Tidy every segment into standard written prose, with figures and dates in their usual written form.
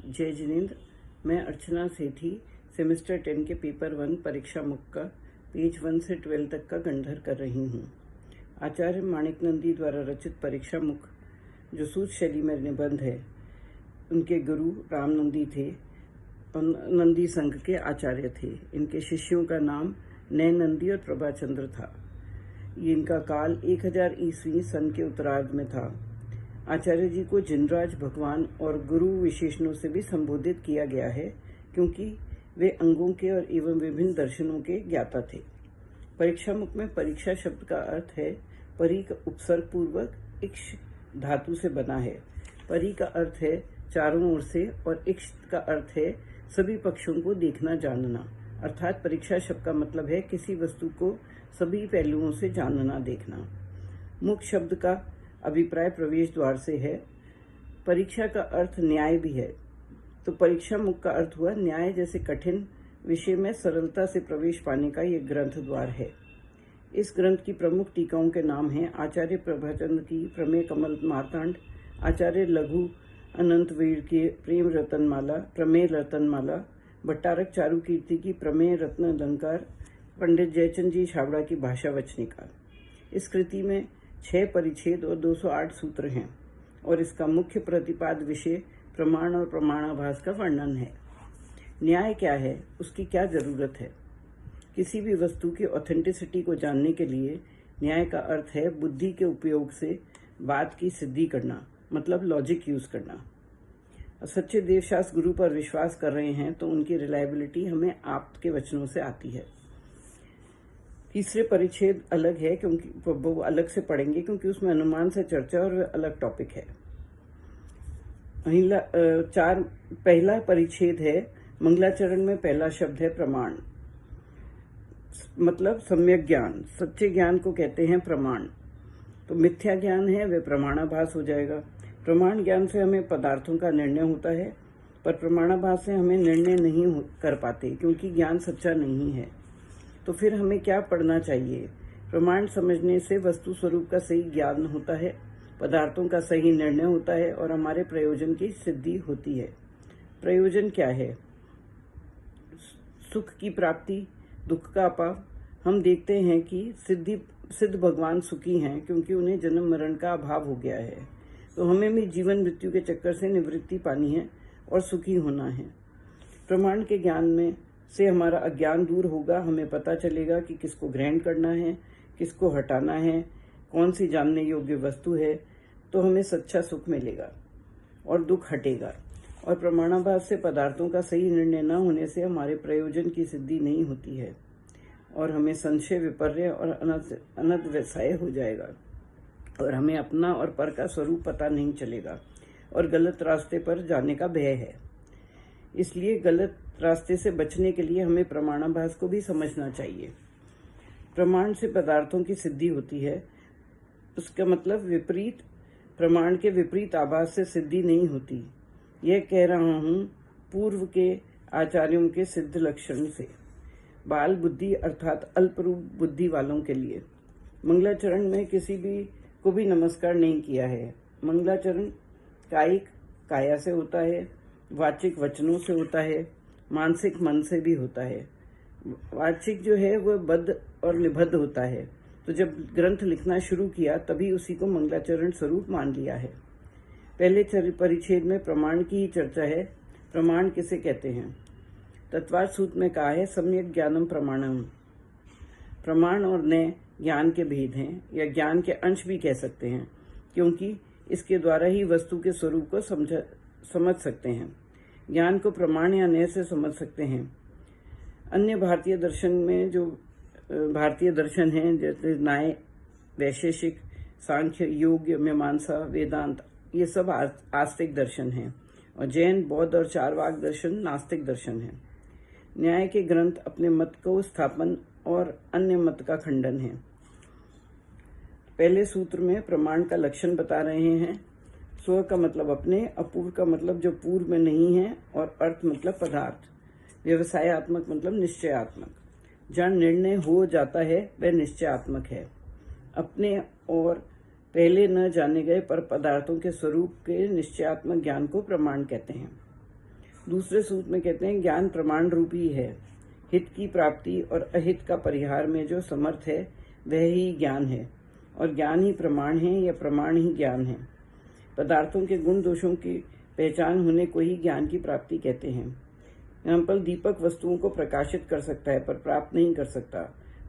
जय जिनेन्द्र। मैं अर्चना सेठी सेमेस्टर 10 के पेपर 1 परीक्षा मुख का पेज 1 से 12 तक का गणधर कर रही हूँ। आचार्य माणिक नंदी द्वारा रचित परीक्षा मुख जो सूत शैली में निबंध है, उनके गुरु राम नंदी थे और नंदी संघ के आचार्य थे। इनके शिष्यों का नाम नय नंदी और प्रभाचंद्र था। ये इनका काल 1000 ईस्वी सन के उत्तरार्ध में था। आचार्य जी को जिनराज भगवान और गुरु विशेषणों से भी संबोधित किया गया है, क्योंकि वे अंगों के और एवं विभिन्न दर्शनों के ज्ञाता थे। परीक्षा मुख में परीक्षा शब्द का अर्थ है परी का उपसर्ग पूर्वक इक्ष धातु से बना है। परी का अर्थ है चारों ओर से और इक्ष का अर्थ है सभी पक्षों को देखना जानना। अर्थात परीक्षा शब्द का मतलब है किसी वस्तु को सभी पहलुओं से जानना देखना। मुख शब्द का अभिप्राय प्रवेश द्वार से है। परीक्षा का अर्थ न्याय भी है, तो परीक्षा मुख का अर्थ हुआ न्याय जैसे कठिन विषय में सरलता से प्रवेश पाने का ये ग्रंथ द्वार है। इस ग्रंथ की प्रमुख टीकाओं के नाम हैं आचार्य प्रभाचंद्र की प्रमेय कमल मार्तांड, आचार्य लघु अनंत वीर के प्रेम रतनमाला प्रमेय रतनमाला, भट्टारक चारु कीर्ति की प्रमेय रत्न अलंकार, पंडित जयचंद जी छाबड़ा की भाषा वचनिका। इस कृति में 6 परिच्छेद और 208 सूत्र हैं और इसका मुख्य प्रतिपाद विषय प्रमाण और प्रमाणाभास का वर्णन है। न्याय क्या है, उसकी क्या जरूरत है? किसी भी वस्तु की ऑथेंटिसिटी को जानने के लिए न्याय का अर्थ है बुद्धि के उपयोग से बात की सिद्धि करना, मतलब लॉजिक यूज करना। सच्चे देवशास्त्र गुरु पर विश्वास कर रहे हैं तो उनकी रिलायबिलिटी हमें आप के वचनों से आती है। तीसरे परिच्छेद अलग है, क्योंकि वो अलग से पढ़ेंगे क्योंकि उसमें अनुमान से चर्चा और अलग टॉपिक है। पहला परिच्छेद है मंगलाचरण में पहला शब्द है प्रमाण, मतलब सम्यक ज्ञान। सच्चे ज्ञान को कहते हैं प्रमाण। तो मिथ्या ज्ञान है वे प्रमाणाभास हो जाएगा। प्रमाण ज्ञान से हमें पदार्थों का निर्णय होता है, पर प्रमाणाभास से हमें निर्णय नहीं कर पाते क्योंकि ज्ञान सच्चा नहीं है। तो फिर हमें क्या पढ़ना चाहिए? प्रमाण समझने से वस्तु स्वरूप का सही ज्ञान होता है, पदार्थों का सही निर्णय होता है और हमारे प्रयोजन की सिद्धि होती है। प्रयोजन क्या है? सुख की प्राप्ति, दुख का अभाव। हम देखते हैं कि सिद्ध भगवान सुखी हैं क्योंकि उन्हें जन्म मरण का अभाव हो गया है। तो हमें भी जीवन मृत्यु के चक्कर से निवृत्ति पानी है और सुखी होना है। प्रमाण के ज्ञान में से हमारा अज्ञान दूर होगा। हमें पता चलेगा कि किसको ग्रहण करना है, किसको हटाना है, कौन सी जानने योग्य वस्तु है। तो हमें सच्चा सुख मिलेगा और दुख हटेगा। और प्रमाणाभास से पदार्थों का सही निर्णय न होने से हमारे प्रयोजन की सिद्धि नहीं होती है और हमें संशय, विपर्य और अनंत व्यवसाय हो जाएगा और हमें अपना और पर का स्वरूप पता नहीं चलेगा और गलत रास्ते पर जाने का भय है। इसलिए गलत रास्ते से बचने के लिए हमें प्रमाणाभास को भी समझना चाहिए। प्रमाण से पदार्थों की सिद्धि होती है, उसका मतलब विपरीत प्रमाण के विपरीत आभास से सिद्धि नहीं होती। यह कह रहा हूँ पूर्व के आचार्यों के सिद्ध लक्षण से। बाल बुद्धि अर्थात अल्परूप बुद्धि वालों के लिए मंगलाचरण में किसी भी को भी नमस्कार नहीं किया है। मंगलाचरण कायिक काया से होता है, वाचिक वचनों से होता है, मानसिक मन से भी होता है। वाचिक जो है वह बद्ध और निबद्ध होता है। तो जब ग्रंथ लिखना शुरू किया तभी उसी को मंगलाचरण स्वरूप मान लिया है। पहले परिच्छेद में प्रमाण की ही चर्चा है। प्रमाण किसे कहते हैं? तत्वार्थ सूत्र में कहा है सम्यक ज्ञानम प्रमाणम। प्रमाण और नय ज्ञान के भेद हैं या ज्ञान के अंश भी कह सकते हैं, क्योंकि इसके द्वारा ही वस्तु के स्वरूप को समझ सकते हैं। ज्ञान को प्रमाण या नय से समझ सकते हैं। अन्य भारतीय दर्शन में जो भारतीय दर्शन हैं, जैसे न्याय, वैशेषिक, सांख्य, योग, मीमांसा, वेदांत, ये सब आस्तिक दर्शन हैं और जैन, बौद्ध और चारवाक दर्शन नास्तिक दर्शन हैं। न्याय के ग्रंथ अपने मत को स्थापन और अन्य मत का खंडन है। पहले सूत्र में प्रमाण का लक्षण बता रहे हैं। स्व का मतलब अपने, अपूर्व का मतलब जो पूर्व में नहीं है और अर्थ मतलब पदार्थ, व्यवसायत्मक मतलब निश्चयात्मक। जहाँ निर्णय हो जाता है वह निश्चयात्मक है। अपने और पहले न जाने गए पर पदार्थों के स्वरूप के निश्चयात्मक ज्ञान को प्रमाण कहते हैं। दूसरे सूत्र में कहते हैं ज्ञान प्रमाण रूपी है। हित की प्राप्ति और अहित का परिहार में जो समर्थ है वह ही ज्ञान है, और ज्ञान ही प्रमाण है या प्रमाण ही ज्ञान है। पदार्थों के गुण दोषों की पहचान होने को ही ज्ञान की प्राप्ति कहते हैं। यहाँ पर दीपक वस्तुओं को प्रकाशित कर सकता है पर प्राप्त नहीं कर सकता।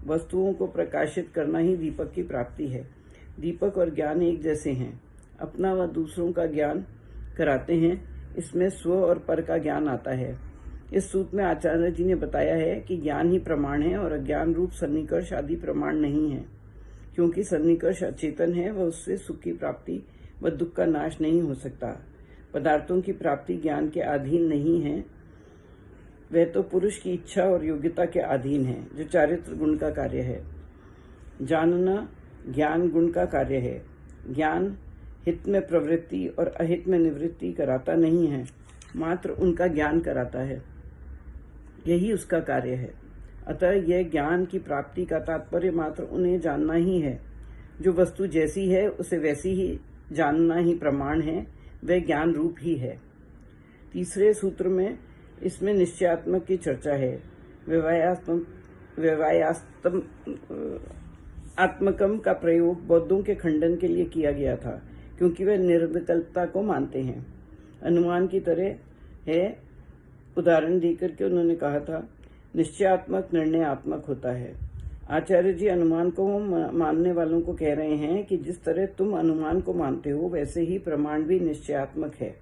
वस्तुओं को प्रकाशित करना ही दीपक की प्राप्ति है। दीपक और ज्ञान एक जैसे हैं, अपना व दूसरों का ज्ञान कराते हैं। इसमें स्व और पर का ज्ञान आता है। इस सूत्र में आचार्य जी ने बताया है कि ज्ञान ही प्रमाण है और अज्ञान रूप सन्निकर्ष आदि प्रमाण नहीं है, क्योंकि सन्निकर्ष अचेतन है व उससे सुख की प्राप्ति व दुख का नाश नहीं हो सकता। पदार्थों की प्राप्ति ज्ञान के अधीन नहीं है, वह तो पुरुष की इच्छा और योग्यता के अधीन है, जो चारित्र गुण का कार्य है। जानना ज्ञान गुण का कार्य है। ज्ञान हित में प्रवृत्ति और अहित में निवृत्ति कराता नहीं है, मात्र उनका ज्ञान कराता है, यही उसका कार्य है। अतः यह ज्ञान की प्राप्ति का तात्पर्य मात्र उन्हें जानना ही है। जो वस्तु जैसी है उसे वैसी ही जानना ही प्रमाण है, वह ज्ञान रूप ही है। तीसरे सूत्र में इसमें निश्चयात्मक की चर्चा है। आत्मकम का प्रयोग बौद्धों के खंडन के लिए किया गया था, क्योंकि वे निर्विकल्पता को मानते हैं। अनुमान की तरह है। उदाहरण देकर के उन्होंने कहा था, निश्चयात्मक निर्णयात्मक होता है। आचार्य जी अनुमान को मानने वालों को कह रहे हैं कि जिस तरह तुम अनुमान को मानते हो वैसे ही प्रमाण भी निश्चयात्मक है।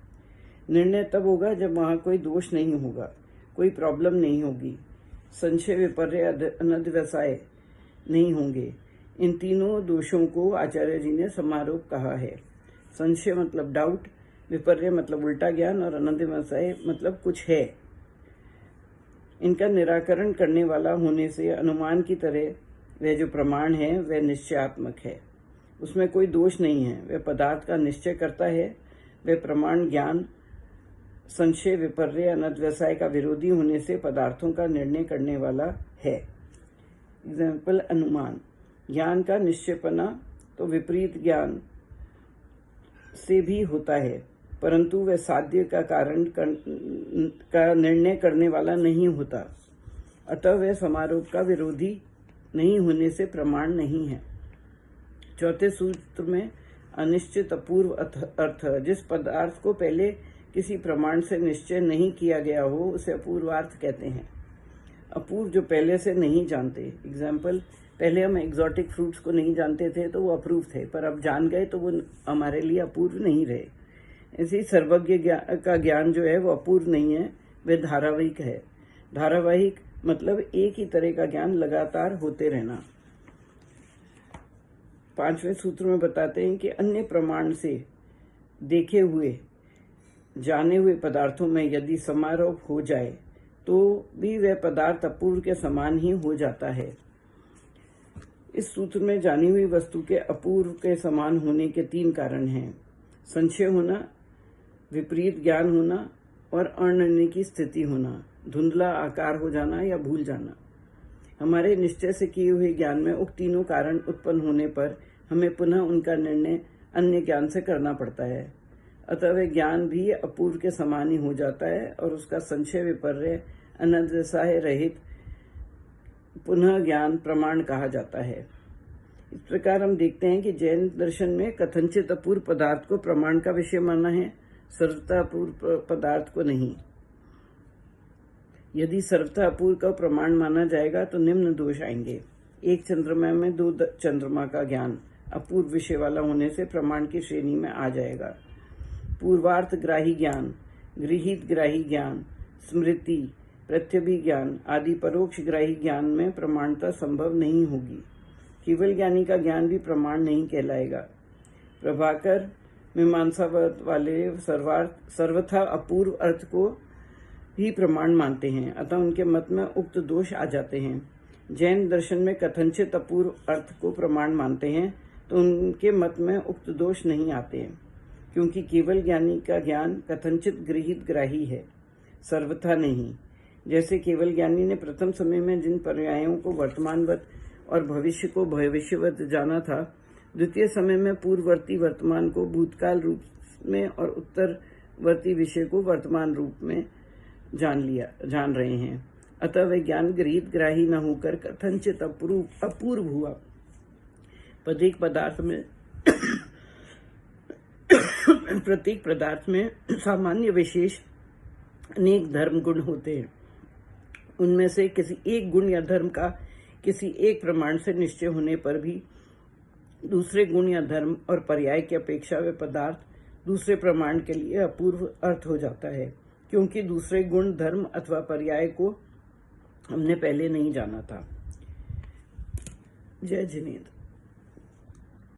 निर्णय तब होगा जब वहां कोई दोष नहीं होगा, कोई प्रॉब्लम नहीं होगी, संशय विपर्य अनध्यवसाय नहीं होंगे। इन तीनों दोषों को आचार्य जी ने समारोप कहा है। संशय मतलब डाउट, विपर्य मतलब उल्टा ज्ञान और अनध्यवसाय मतलब कुछ है। इनका निराकरण करने वाला होने से अनुमान की तरह वह जो प्रमाण है वह निश्चयात्मक है, उसमें कोई दोष नहीं है। वह पदार्थ का निश्चय करता है। वह प्रमाण ज्ञान संशय विपर्य अनध्यवसाय का विरोधी होने से पदार्थों का निर्णय करने वाला है। एग्जाम्पल अनुमान। ज्ञान का निश्चयपना तो विपरीत ज्ञान से भी होता है, परंतु वह साध्य का कारण का निर्णय करने वाला नहीं होता। अतः वह समारोह का विरोधी नहीं होने से प्रमाण नहीं है। चौथे सूत्र में अनिश्चित अपूर्व अर्थ, जिस पदार्थ को पहले किसी प्रमाण से निश्चय नहीं किया गया हो उसे अपूर्वार्थ कहते हैं। अपूर्व जो पहले से नहीं जानते। एग्जाम्पल, पहले हम एग्जॉटिक फ्रूट्स को नहीं जानते थे तो वो अपूर्व थे, पर अब जान गए तो वो हमारे लिए अपूर्व नहीं रहे। ऐसे ही सर्वज्ञ का ज्ञान जो है वो अपूर्व नहीं है, वह धारावाहिक है। धारावाहिक मतलब एक ही तरह का ज्ञान लगातार होते रहना। पांचवें सूत्र में बताते हैं कि अन्य प्रमाण से देखे हुए जाने हुए पदार्थों में यदि समारोह हो जाए तो भी वह पदार्थ अपूर्व के समान ही हो जाता है। इस सूत्र में जानी हुई वस्तु के अपूर्व के समान होने के तीन कारण हैं: संशय होना, विपरीत ज्ञान होना और अनिर्णय की स्थिति होना, धुंधला आकार हो जाना या भूल जाना। हमारे निश्चय से किए हुए ज्ञान में उक्त तीनों कारण उत्पन्न होने पर हमें पुनः उनका निर्णय अन्य ज्ञान से करना पड़ता है। अतः वह ज्ञान भी अपूर्व के समान ही हो जाता है और उसका संशय विपर्य अनध्यवसाय रहित पुनः ज्ञान प्रमाण कहा जाता है। इस प्रकार हम देखते हैं कि जैन दर्शन में कथनचित अपूर्व पदार्थ को प्रमाण का विषय माना है, सर्वथा अपूर्व पदार्थ को नहीं। यदि सर्वथा अपूर्व का प्रमाण माना जाएगा तो निम्न दोष आएंगे। एक चंद्रमा में दो चंद्रमा का ज्ञान अपूर्व विषय वाला होने से प्रमाण की श्रेणी में आ जाएगा। पूर्वार्थ ग्राही ज्ञान, गृहीत ग्राही ज्ञान, स्मृति, प्रत्यभि ज्ञान आदि परोक्ष ग्राही ज्ञान में प्रमाणता संभव नहीं होगी। केवल ज्ञानी का ज्ञान भी प्रमाण नहीं कहलाएगा। प्रभाकर मीमांसावाद वाले सर्वथा अपूर्व अर्थ को ही प्रमाण मानते हैं, अतः उनके मत में उक्त दोष आ जाते हैं। जैन दर्शन में कथनचित अपूर्व अर्थ को प्रमाण मानते हैं तो उनके मत में उक्त दोष नहीं आते हैं, क्योंकि केवल ज्ञानी का ज्ञान कथनचित गृहीत ग्राही है, सर्वथा नहीं। जैसे केवल ज्ञानी ने प्रथम समय में जिन पर्यायों को वर्तमानवत और भविष्य को भविष्यवत जाना था, द्वितीय समय में पूर्ववर्ती वर्तमान को भूतकाल रूप में और उत्तरवर्ती विषय को वर्तमान रूप में जान रहे हैं। अतः वह ज्ञान ग्राही न होकर कथनचित अपूर्व हुआ। प्रत्येक पदार्थ में सामान्य विशेष अनेक धर्म गुण होते हैं। उनमें से किसी एक गुण या धर्म का किसी एक प्रमाण से निश्चय होने पर भी दूसरे गुण या धर्म और पर्याय की अपेक्षा वे पदार्थ दूसरे प्रमाण के लिए अपूर्व अर्थ हो जाता है, क्योंकि दूसरे गुण, धर्म अथवा पर्याय को हमने पहले नहीं जाना था। जय जिनेंद्र।